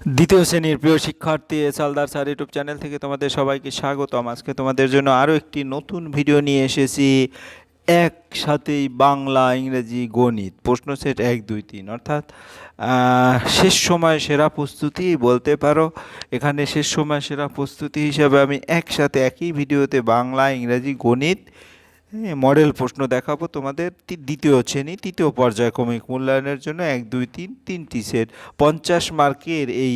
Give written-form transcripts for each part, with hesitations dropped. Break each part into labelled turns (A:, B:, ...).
A: দ্বিতীয় শ্রেণীর প্রিয় শিক্ষার্থী সালদার স্যার ইউটিউব চ্যানেল থেকে তোমাদের সবাইকে স্বাগতম। আজকে তোমাদের জন্য আরও একটি নতুন ভিডিও নিয়ে এসেছি। একসাথেই বাংলা, ইংরেজি, গণিত প্রশ্ন সেট 1, 2, 3 অর্থাৎ শেষ সময় সেরা প্রস্তুতি বলতে পারো। এখানে শেষ সময় সেরা প্রস্তুতি হিসাবে আমি একসাথে একই ভিডিওতে বাংলা, ইংরেজি, গণিত মডেল প্রশ্ন দেখাবো তোমাদের দ্বিতীয় শ্রেণী তৃতীয় পর্যায়ক্রমিক মূল্যায়নের জন্য 1, 2, 3 তিনটি সেট 50 মার্কের এই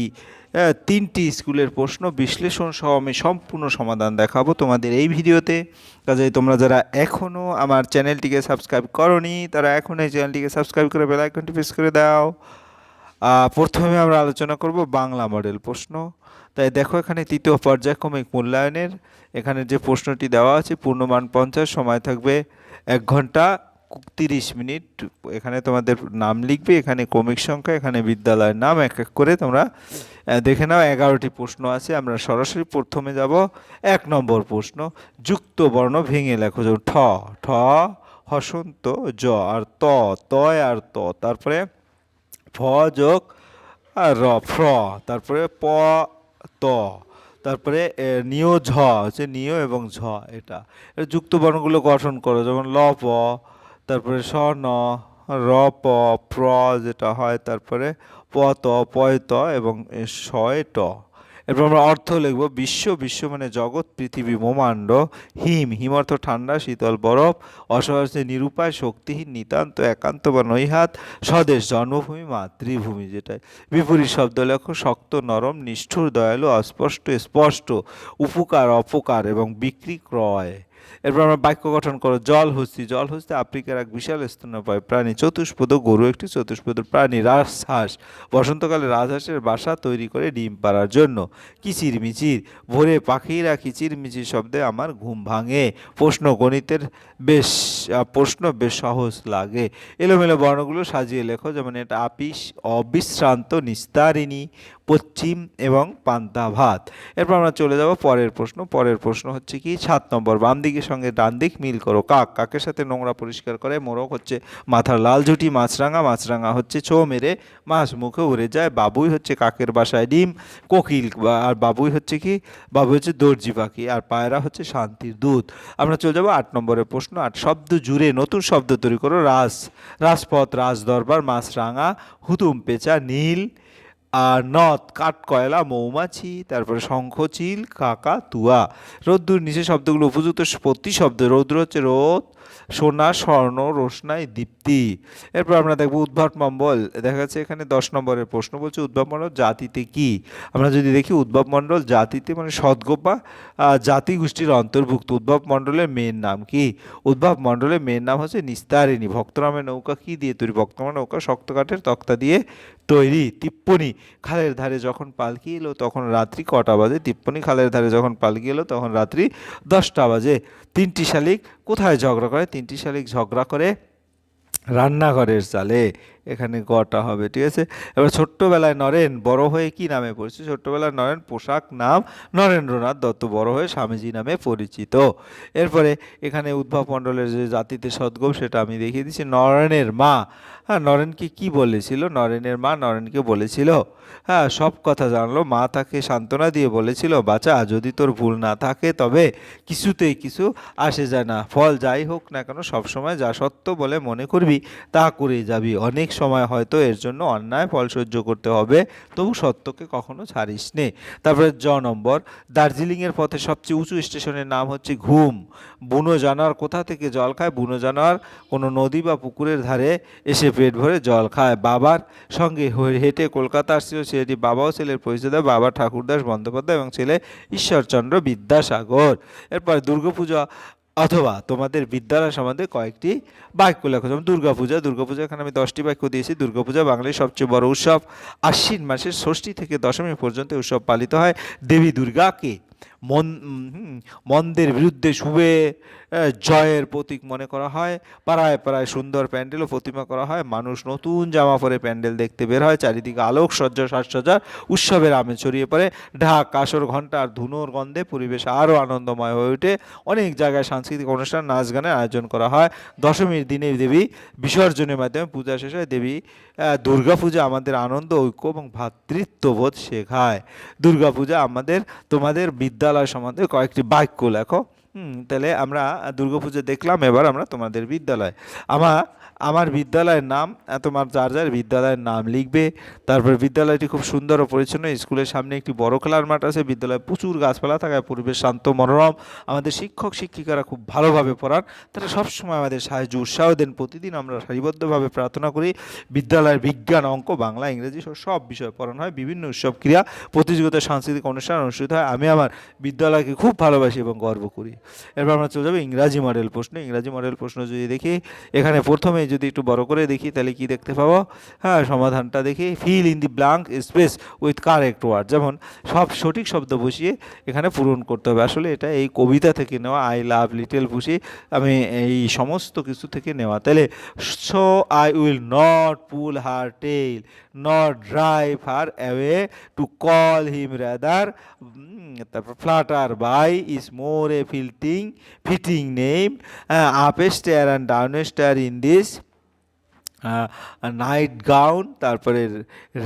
A: তিনটি স্কুলের প্রশ্ন বিশ্লেষণ সহ আমি সম্পূর্ণ সমাধান দেখাবো তোমাদের এই ভিডিওতে। কাজেই তোমরা যারা এখনও আমার চ্যানেলটিকে সাবস্ক্রাইব করোনি তারা এখন এই চ্যানেলটিকে সাবস্ক্রাইব করে বেল আইকনটি প্রেস করে দাও। প্রথমে আমরা আলোচনা করব বাংলা মডেল প্রশ্ন। তাই দেখো এখানে তৃতীয় পর্যায়ক্রমিক মূল্যায়নের এখানে যে প্রশ্নটি দেওয়া আছে পূর্ণমান 50, সময় থাকবে 1 ঘন্টা 30 মিনিট। এখানে তোমাদের নাম লিখবে, এখানে ক্রমিক সংখ্যা, এখানে বিদ্যালয়ের নাম এক এক করে তোমরা দেখে নাও। 11টি প্রশ্ন আছে। আমরা সরাসরি প্রথমে যাব 1 নম্বর প্রশ্ন। যুক্ত বর্ণ ভেঙে লেখো। যেমন ঠ, ঠ, হসন্ত, জ আর ত, তয় আর ত, তারপরে ফ যোগ আর র, ফ্র, তারপরে প, ত, তারপরে নিয় ঝ হচ্ছে নিয় এবং ঝ। এটা যুক্ত বর্ণগুলো গঠন করো। যেমন ল প, তারপরে স ন, র প, প্র যেটা হয়, তারপরে প ত, পয় ত এবং শয় ট। এরপর আমরা অর্থ লিখব। বিশ্ব, বিশ্ব মানে জগৎ, পৃথিবী, ব্রহ্মাণ্ড। হিম, হিম অর্থ ঠান্ডা, শীতল, বরফ। অসহায় হচ্ছে নিরুপায়, শক্তিহীন, নিতান্ত, একান্ত বা নৈহাত। স্বদেশ জন্মভূমি, মাতৃভূমি যেটাই। বিপরীত শব্দ লেখো। শক্ত, নরম, নিষ্ঠুর, দয়ালু, অস্পষ্ট, স্পষ্ট। উপকার, অপকার এবং বিক্রি, ক্রয়। এরপর আমরা বাক্য গঠন করো। জলহস্তি, জলহস্তি আফ্রিকার এক বিশাল স্তন্যপায়ী প্রাণী। চতুষ্পদ, গরু একটি চতুষ্পদ প্রাণী। রাজহাঁস, বসন্তকালে রাজহাঁসের বাসা তৈরি করে ডিম পাড়ার জন্য। কিচিরমিচির, ভোরে পাখিরা কিচিরমিচির শব্দে আমার ঘুম ভাঙে। প্রশ্ন গণিতের প্রশ্ন বেশ সহজ লাগে। এলোমেলো বর্ণগুলো সাজিয়ে লেখো। যেমন এটা আপিস, অবিশ্রান্ত, নিস্তারিণী, পশ্চিম এবং পান্তা ভাত। এরপর আমরা চলে যাব পরের প্রশ্ন। পরের প্রশ্ন হচ্ছে কি 7 নম্বর। বাম দিকের সঙ্গে ডান দিক মিল করো। কাক, কাকের সাথে নোংরা পরিষ্কার করে। মোরগ হচ্ছে মাথার লাল ঝুঁটি। মাছরাঙা, মাছরাঙা হচ্ছে ছো মেরে মাছ মুখে উড়ে যায়। বাবুই হচ্ছে কাকের বাসায় ডিম। কোকিল আর বাবুই হচ্ছে কি, বাবুই হচ্ছে দর্জি পাখি। আর পায়রা হচ্ছে শান্তির দূত। আমরা চলে যাব 8 নম্বরের প্রশ্ন। 8 শব্দ জুড়ে নতুন শব্দ তৈরি করো। রাজপথ, রাজদরবার, মাছরাঙা, হুতুম পেঁচা, নীল আর নদ, কাঠকয়লা, মৌমাছি, তারপরে শঙ্খচিল, কাকা তুয়া। রৌদ্র নিচে শব্দগুলো উপযুক্ত প্রতিশব্দ। রৌদ্র হচ্ছে রোদ, সোনা, স্বর্ণ, রোশনাই, দীপ্তি। এরপর আমরা দেখব উদ্ভট মণ্ডল। দেখা যাচ্ছে এখানে 10 নম্বরের প্রশ্ন বলছে উদ্ভব মণ্ডল জাতিতে কি। আমরা যদি দেখি উদ্ভব মণ্ডল জাতিতে মানে সদ্গোপা জাতি গোষ্ঠীর অন্তর্ভুক্ত। উদ্ভব মণ্ডলের মেয়ের নাম কি? উদ্ভব মণ্ডলের মেয়ের নাম হচ্ছে নিস্তারিণী। ভক্তরামের নৌকা কি দিয়ে তৈরি? ভক্তরামের নৌকা শক্ত কাঠের তক্তা দিয়ে তৈরি। টিপ্পনী, খালের ধারে যখন পালকি এলো তখন রাত্রি কটা বাজে? টিপ্পনী, খালের ধারে যখন পালকি এলো তখন রাত্রি 10টা বাজে। 3টি শালিক কোথায় ঝগড়া করে? 3টি শালিক ঝগড়া করে রান্নাঘরের চালে। এখানে গটা হবে, ঠিক আছে। এবার ছোট্টবেলায় নরেন বড় হয়ে কি নামে পরিচিত? ছোট্টবেলায় নরেন পোশাক নাম নরেন্দ্রনাথ দত্ত। বড় হয়ে স্বামীজি নামে পরিচিত। এরপরে এখানে উদ্ভব মণ্ডলের যে জাতিতে সদ্গোপ সেটা আমি দেখিয়ে দিচ্ছি। নরেনের মা, হ্যাঁ, নরেনকে কি বলেছিল? নরেনের মা নরেনকে বলেছিল, হ্যাঁ, সব কথা জানলো। মা তাকে সান্ত্বনা দিয়ে বলেছিল, বাছা, যদি তোর ভুল না থাকে তবে কিছুতেই কিছু আসে যায় না। ফল যাই হোক না কেন সবসময় যা সত্য বলে মনে করবি তা করে যাবি। অনেক সময় হয়তো এর জন্য অন্যায় ফল সহ্য করতে হবে, তবু সত্যকে কখনো ছাড়িস নে। তারপরে নম্বর। দার্জিলিংয়ের পথে সবচেয়ে উঁচু স্টেশনের নাম হচ্ছে ঘুম। বুনো জানোয়ার কোথা থেকে জল খায়? বুনো জানোয়ার কোনো নদী বা পুকুরের ধারে এসে পেট ভরে জল খায়। বাবার সঙ্গে হেঁটে কলকাতা আসছিল ছেলেটি। বাবা ও ছেলের পরিচয় দেয়। বাবা ঠাকুরদাস বন্দ্যোপাধ্যায় এবং ছেলে ঈশ্বরচন্দ্র বিদ্যাসাগর। এরপর দুর্গাপূজা অথবা তোমাদের বিদ্যালয় সম্বন্ধে কয়েকটি বাক্য লেখো। যেমন দুর্গাপূজা। দুর্গাপূজা এখানে আমি 10টি বাক্য দিয়েছি। দুর্গাপূজা বাঙালির সবচেয়ে বড় উৎসব। আশ্বিন মাসের ষষ্ঠী থেকে দশমী পর্যন্ত উৎসব পালিত হয়। দেবী দুর্গাকে মন্দের বিরুদ্ধে শুভে জয়ের প্রতীক মনে করা হয়। পাড়ায় পাড়ায় সুন্দর প্যান্ডেল ও প্রতিমা করা হয়। মানুষ নতুন জামা পরে প্যান্ডেল দেখতে বের হয়। চারিদিকে আলোক সজ্জা সাজসজ্জার উৎসবের আমেজ ছড়িয়ে পড়ে। ঢাক, কাসর, ঘণ্টা আর ধুনোর গন্ধে পরিবেশ আরও আনন্দময় হয়ে ওঠে। অনেক জায়গায় সাংস্কৃতিক অনুষ্ঠান, নাচ গানের আয়োজন করা হয়। দশমীর দিনে দেবী বিসর্জনের মাধ্যমে পূজা শেষ হয়। দেবী দুর্গাপূজা আমাদের আনন্দ, ঐক্য এবং ভ্রাতৃত্ববোধ শেখায়। দুর্গাপূজা আমাদের, তোমাদের বিদ্যালয় সম্বন্ধে কয়েকটি বাক্য লেখো। তাহলে আমরা দুর্গাপুজো দেখলাম, এবার আমরা তোমাদের বিদ্যালয়। আমার বিদ্যালয়ের নাম, তোমার যার যার বিদ্যালয়ের নাম লিখবে। তারপর বিদ্যালয়টি খুব সুন্দর ও পরিচ্ছন্ন। স্কুলের সামনে একটি বড় খেলার মাঠ আছে। বিদ্যালয়ে প্রচুর গাছপালা থাকায় পরিবেশ শান্ত মনোরম। আমাদের শিক্ষক শিক্ষিকারা খুব ভালোভাবে পড়ান। তারা সবসময় আমাদের সাহায্য উৎসাহ দেন। প্রতিদিন আমরা সারিবদ্ধভাবে প্রার্থনা করি। বিদ্যালয়ের বিজ্ঞান, অঙ্ক, বাংলা, ইংরেজি সব বিষয় পড়ানো হয়। বিভিন্ন উৎসব, ক্রীড়া প্রতিযোগিতা, সাংস্কৃতিক অনুষ্ঠান অনুষ্ঠিত হয়। আমি আমার বিদ্যালয়কে খুব ভালোবাসি এবং গর্ব করি। এরপর আমরা চলে যাবো ইংরাজি মডেল প্রশ্ন। ইংরাজি মডেল প্রশ্ন যদি দেখি, এখানে প্রথমে যদি একটু বড় করে দেখি তাহলে কি দেখতে পাবো? হ্যাঁ, সমাধানটা দেখি। Fill in the blank space with correct word. যেমন সব সঠিক শব্দ বসিয়ে এখানে পূরণ করতে হবে। আসলে এটা এই কবিতা থেকে নেওয়া, আই লাভ লিটল পুষি, আমি এই সমস্ত কিছু থেকে নেওয়া। তাহলে so I will not pull her tail, not drive her away, to call him rather. তারপর flutter by is more a fitting name, up stair and down stair in this night gown. তারপরে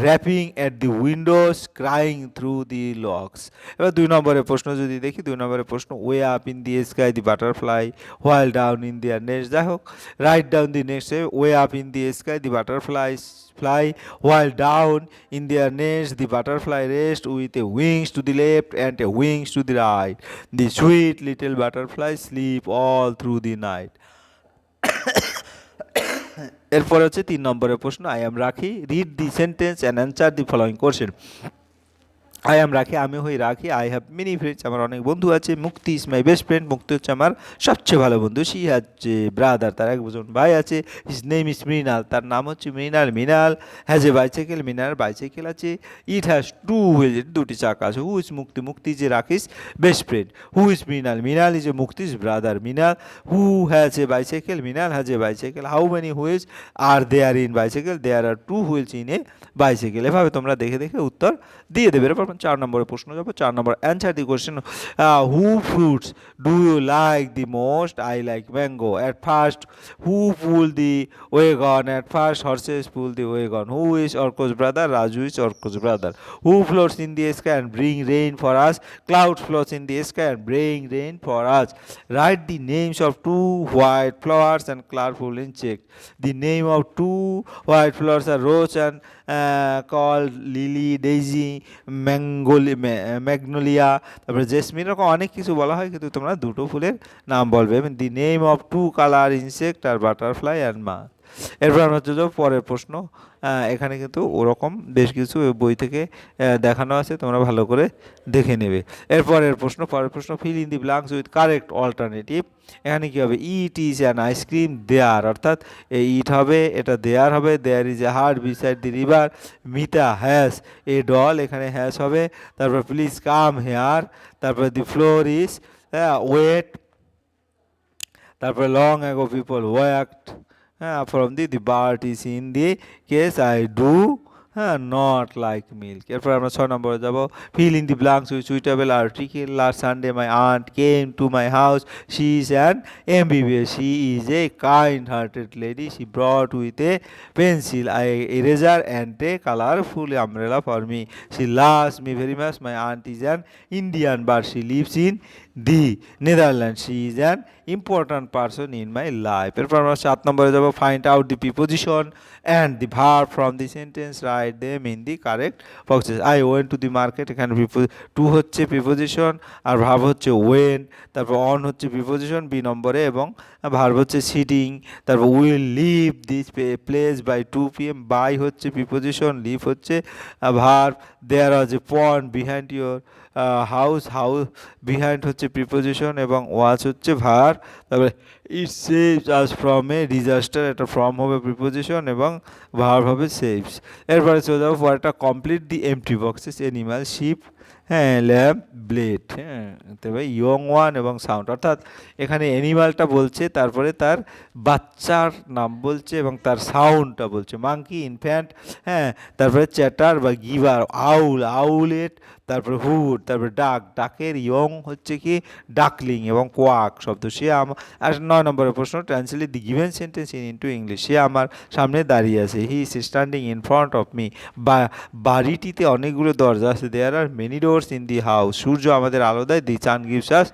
A: rapping at the windows, crying through the locks. এবার 2 নম্বরের প্রশ্ন যদি দেখি, 2 নম্বরের প্রশ্ন, way up in the sky the butterfly while down in their nest. যাই হোক, write down the next, way up in the sky the butterflies fly while down in their nest the butterfly rest with a wings to the left and a wings to the right. The sweet little butterfly sleep all through the night. এরপর হচ্ছে 3 নম্বরের প্রশ্ন, I am রাখি, read the sentence and answer the following question. I am রাখি, আমি হই রাখি। I have many friends, আমার অনেক বন্ধু আছে। মুক্তি ইজ মাই বেস্ট ফ্রেন্ড, মুক্তি হচ্ছে আমার সবচেয়ে ভালো বন্ধু। শি হ্যাজ ব্রাদার, তার একজন ভাই আছে। হিজ নেম ইজ মৃণাল, তার নাম হচ্ছে Mrinal. Mrinal has a bicycle, Mrinal bicycle আছে। ইট হ্যাজ টু হুইল, দুটি চাকা আছে। হু ইজ মুক্তি, মুক্তি যে রাখিস best friend. Who is Mrinal, Mrinal is a Mukti's brother. Mrinal who has a bicycle, Mrinal has a bicycle. How many wheels are there in bicycle, there are two wheels in a bicycle. এভাবে তোমরা দেখে দেখে উত্তর দিয়ে দেবে। এরপর 4 নম্বরের প্রশ্ন যাবো। 4 number, answer the question, who fruits do you like the most? I like mango. At first who pull the wagon? At first horses pull the wagon. Who is Arko's brother? Raju is Arko's brother. Who floats in the sky and bring rain for us? Cloud floats in the sky and bring rain for us. Write the names of 2 white flowers and colorful insects. The name of 2 white flowers are rose and called lily, daisy, magnolia, তারপরে jasmine, এরকম অনেক কিছু বলা হয়, কিন্তু তোমরা দুটো ফুলের নাম বলবে। The name of 2 colour insect আর বাটারফ্লাই অ্যান্ড মা। এরপর আমরা চলে যাবো পরের প্রশ্ন। এখানে কিন্তু ওরকম বেশ কিছু বই থেকে দেখানো আছে, তোমরা ভালো করে দেখে নেবে। পরের প্রশ্ন, fill in the blanks with correct alternative. এখানে কী হবে? It is an ice cream there, অর্থাৎ ইট হবে, এটা দেয়ার হবে। There is a heart beside the river. Mita has a doll, এখানে হ্যাজ হবে। তারপর প্লিজ কাম হেয়ার। তারপর দি ফ্লোর ইজ ওয়েট। তারপর long ago people walked from the bird is in the case I do not like milk. এরপর আমরা 6 নম্বরে যাব। fill in the blanks with suitable article. Last Sunday my aunt came to my house. She is an MBBS. She is a kind-hearted lady. She brought with a pencil, eraser and a colorful umbrella for me. She loves me very much. My aunt is an Indian but she lives in the Netherlands. She is an important person in my life. এরপর আমরা 7 নম্বরে যাব। find out the preposition and the verb from the sentence, write them in the correct boxes. I went to the market, এখানে to হচ্ছে preposition আর verb হচ্ছে went। তারপর on হচ্ছে preposition b নম্বরে এবং verb হচ্ছে sitting। তারপর will leave this place by 2 p.m. by হচ্ছে preposition, leave হচ্ছে verb। there was a pond behind your house, behind হচ্ছে preposition এবং was হচ্ছে verb। তারপরে it saves us from a disaster, এটা ফ্রম হবে প্রিপোজিশন এবং ভার্ব হবে সেভস। এরপরে চলে যাবো পরেরটা, complete the empty boxes, animal, sheep, হ্যাঁ, ল্যাম্প, ব্লেড, হ্যাঁ, তবে ইয়ং ওয়ান এবং সাউন্ড, অর্থাৎ এখানে অ্যানিমালটা বলছে, তারপরে তার বাচ্চার নাম বলছে এবং তার সাউন্ডটা বলছে, মাঙ্কি, ইনফ্যান্ট, হ্যাঁ, তারপরে চ্যাটার বা গিভার, আউল, আউলেট, তারপরে হুড, তারপরে ডাক, ডাকের ইয়ং হচ্ছে কি ডাকলিং এবং কোয়াক শব্দ। সে আর 9 নম্বরের প্রশ্ন, translate the given sentence into English, সে আমার সামনে দাঁড়িয়ে আছে, he is standing in front of me, বা বাড়িটিতে অনেকগুলো দরজা আছে, there are many doors in the house, সূর্য আমাদের আলো দেয়, the sun gives us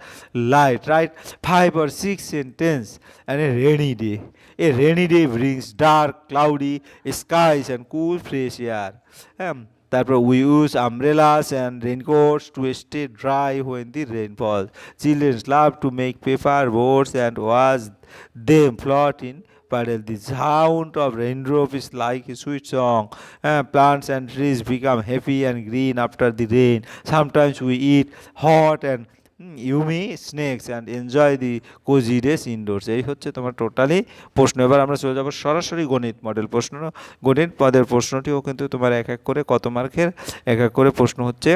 A: light, write 5 or 6 sentence and a rainy day, a rainy day brings dark cloudy skies and cool fresh air, হ্যাঁ, তারপর we use umbrellas and রেনকোটস two stay dry when the rain falls, children's love to make paper boats and watch them float in puddle. The sound of raindrop is like a sweet song. Plants and trees become happy and green after the rain. Sometimes we eat hot and yummy snakes and enjoy the cozy days indoors. এই হচ্ছে তোমার totally প্রশ্ন। এবার আমরা চলে যাবো সরাসরি গণিত মডেল প্রশ্ন। গণিত পদের প্রশ্নটিও কিন্তু তোমার এক এক করে কত মার্কের, এক এক করে প্রশ্ন হচ্ছে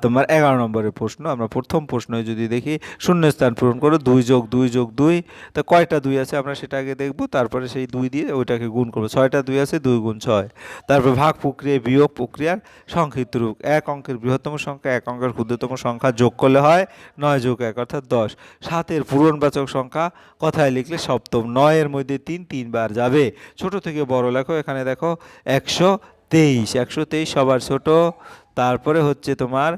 A: তোমার 11 নম্বরের প্রশ্ন। আমরা প্রথম প্রশ্নে যদি দেখি, শূন্যস্থান পূরণ করো, 2 যোগ 2 যোগ 2, তো কয়টা 2 আছে আমরা সেটা আগে দেখব, তারপরে সেই 2 দিয়ে ওইটাকে গুণ করবো, 6টা 2 আছে, 2 গুণ 6। তারপর ভাগ প্রক্রিয়া, বিয়োগ প্রক্রিয়ার সংক্ষিপ্ত রূপ, এক অঙ্কের বৃহত্তম সংখ্যা এক অঙ্কের ক্ষুদ্রতম সংখ্যা যোগ করলে হয় 9 যোগ 1 অর্থাৎ 10। 7-এর পূরণবাচক সংখ্যা কথায় লিখলে সপ্তম, 9-এর মধ্যে 3 3বার যাবে। ছোট থেকে বড় লেখো, এখানে দেখো 123, 123 সবার ছোট। তারপরে হচ্ছে তোমার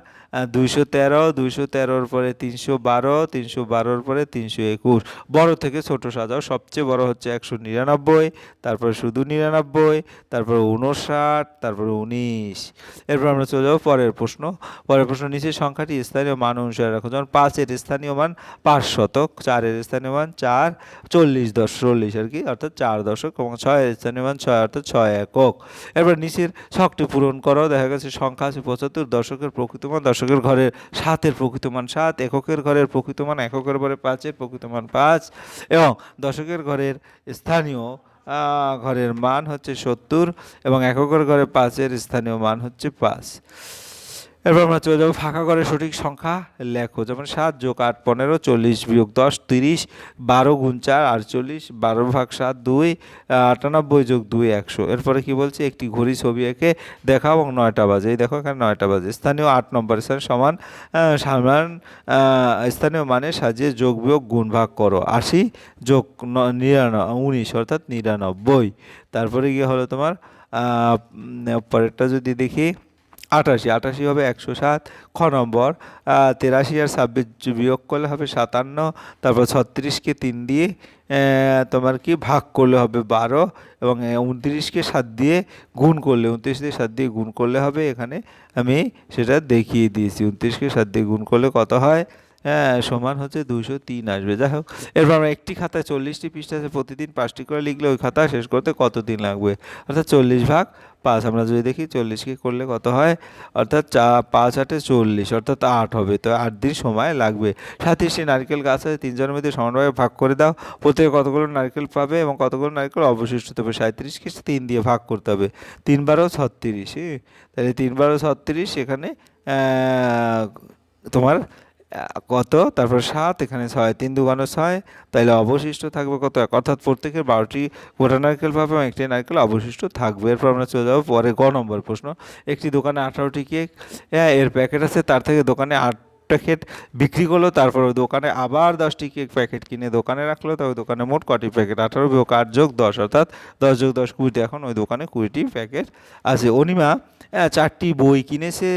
A: 213, 213-র পরে 312, 312-র পরে 321, বড় থেকে ছোট সাজাও, সবচেয়ে বড় হচ্ছে 199, তারপরে শুধু 99, তারপর 59, তারপর 19। এরপর আমরা চলে যাবো পরের প্রশ্ন। পরের প্রশ্ন, নিচের সংখ্যাটি স্থানীয় মান অনুসারে রাখো, যেমন 5-এর স্থানীয় মান 5 শতক, 4-এর স্থানীয় মান 4, 40 আর কি অর্থাৎ 4 দশক, এবং 6-এর স্থানীয় মান 6 অর্থাৎ 6 একক। এরপর নিচের ছকটি পূরণ করো, দেখা গেছে সংখ্যা আছে 75, দশকের প্রকৃত মান, দশকের ঘরের 7-এর প্রকৃত মান 7, এককের ঘরের প্রকৃত মান, এককের ঘরে 5-এর প্রকৃত মান 5, এবং দশকের ঘরের স্থানীয় ঘরের মান হচ্ছে 70, এবং এককের ঘরে 5-এর স্থানীয় মান হচ্ছে 5। এরপর আমরা চলে যাবো ফাঁকা ঘরের সঠিক সংখ্যা লেখো, যেমন 7 যোগ 8 15, 40 বিয়োগ 10 30, 12 গুণ 4 48, 12 ভাগ 7 2, 98 যোগ 2 100। এরপরে কি বলছে, একটি ঘড়ি ছবি এঁকে দেখাও এবং 9টা বাজে, এই দেখো এখানে 9টা বাজে। স্থানীয় 8 নম্বর স্থান সমান সমান স্থানীয় মানে সাজিয়ে যোগ বিয়োগ গুণ ভাগ করো, 80 যোগ 19 অর্থাৎ 99। তারপরে গিয়ে হলো তোমার পরেরটা যদি দেখি, 88 হবে 107। খ নম্বর, 83 আর 26 বিয়োগ করলে হবে 57, তারপর 36-কে 3 দিয়ে তোমার কি ভাগ করলে হবে 12, এবং 29-কে 7 দিয়ে গুণ করলে, 29 দিয়ে 7 দিয়ে গুণ করলে হবে, এখানে আমি সেটা দেখিয়ে দিয়েছি, 29-কে 7 দিয়ে গুণ করলে কত হয়, সমান হচ্ছে 203 আসবে। যাই হোক, এরপর আমরা একটি খাতায় 40টি পৃষ্ঠা আছে, প্রতিদিন 5টি করে লিখলে ওই খাতা শেষ করতে কত দিন লাগবে, অর্থাৎ 40 ভাগ 5। আমরা যদি দেখি 40-কে করলে কত হয়, অর্থাৎ 5 8 40 অর্থাৎ 8 হবে, তো 8 দিন সময় লাগবে। 37টি নারকেল গাছ আছে, 3 জনের মধ্যে সমানভাবে ভাগ করে দাও, প্রত্যেকে কতগুলো নারকেল পাবে এবং কতগুলো নারকেল অবশিষ্ট হবে। 37-কে 3 দিয়ে ভাগ করতে হবে, 3 12 36, তাহলে 3 12 36, এখানে তোমার কত, তারপর 7, এখানে 6, 3 2 6, তাহলে অবশিষ্ট থাকবে কত, অর্থাৎ প্রত্যেকের 12টি গোটা নারকেল পাবে এবং একটি নারকেল অবশিষ্ট থাকবে। এরপর আমরা চলে যাবো পরে গ নম্বর প্রশ্ন। একটি দোকানে 18টি কেক এর প্যাকেট আছে, তার থেকে দোকানে 8 প্যাকেট বিক্রি করলো, তারপর ওই দোকানে আবার 10টি কেক প্যাকেট কিনে দোকানে রাখলো, তবে দোকানে মোট কটি প্যাকেট, 18 বিয়োগ 8 যোগ 10 অর্থাৎ 10 যোগ 10 20, এখন ওই দোকানে 20টি প্যাকেট আছে। অনিমা 4টি বই কিনেছে,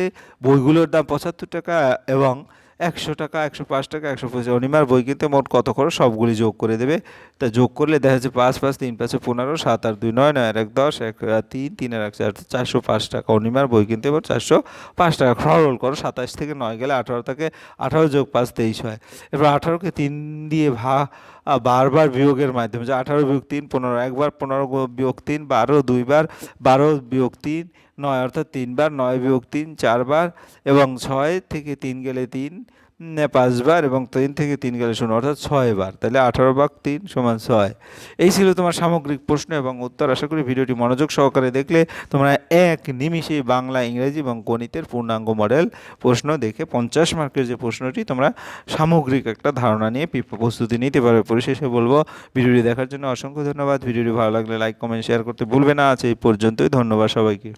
A: বইগুলোর দাম 75 টাকা এবং 100 টাকা, 105 টাকা, 125। অনিমার বই কিনতে মোট কত খরচ, সবগুলি যোগ করে দেবে। তা যোগ করলে দেখা যাচ্ছে 5 5 3 5 15, 7 আর 2 9, 9 আর 1 10, 1 3, 3 আর 1 4, 405 টাকা। অনিমার বই কিনতে মোট 405 টাকা। সরল করো, 27 থেকে 9 গেলে 18 থাকে, 18 যোগ 5 23 হয়। এবার 18-কে 3 দিয়ে বারবার বিয়োগের মাধ্যমে, যে 18 বিয়োগ 3 15, একবার 15 বিয়োগ 3 12, দুইবার 12 বিয়োগ 3 9 অর্থাৎ 3 বার, 9 বিয়োগ 3 4 বার, এবং 6 থেকে 3 গেলে 3, 5 বার এবং 3 থেকে 3 গেলে 0 অর্থাৎ 6 বার, তাহলে 18 ভাগ 3 সমান 6। এই ছিল তোমার সামগ্রিক প্রশ্ন এবং উত্তর। আশা করি ভিডিওটি মনোযোগ সহকারে দেখলে তোমরা এক নিমিষেই বাংলা, ইংরেজি এবং গণিতের পূর্ণাঙ্গ মডেল প্রশ্ন দেখে 50 মার্কের যে প্রশ্নটি তোমরা সামগ্রিক একটা ধারণা নিয়ে প্রস্তুতি নিতে পারবে। পরিশেষে বলবো ভিডিওটি দেখার জন্য অসংখ্য ধন্যবাদ। ভিডিওটি ভালো লাগলে লাইক, কমেন্ট, শেয়ার করতে ভুলবে না। আজ এই পর্যন্তই, ধন্যবাদ সবাইকে।